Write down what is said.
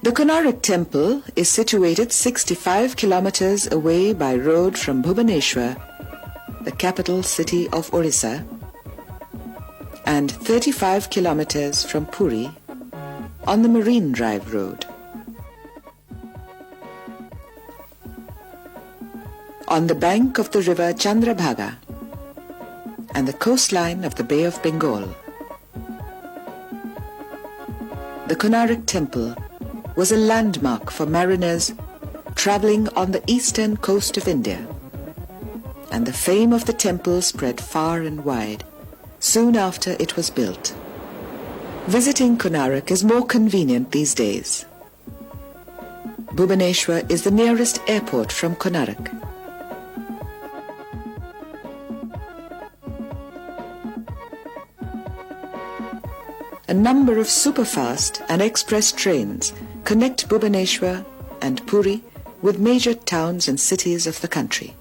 The Konarak temple is situated 65 kilometers away by road from Bhubaneswar, the capital city of Odisha, and 35 kilometers from Puri on the Marine Drive road. On the bank of the river Chandrabhaga and the coastline of the Bay of Bengal, the Konarak temple was a landmark for mariners traveling on the eastern coast of India, and the fame of the temple spread far and wide soon after it was built. Visiting Konarak is more convenient these days. Bhubaneswar is the nearest airport from Konarak. A number of superfast and express trains connect Bhubaneswar and Puri with major towns and cities of the country.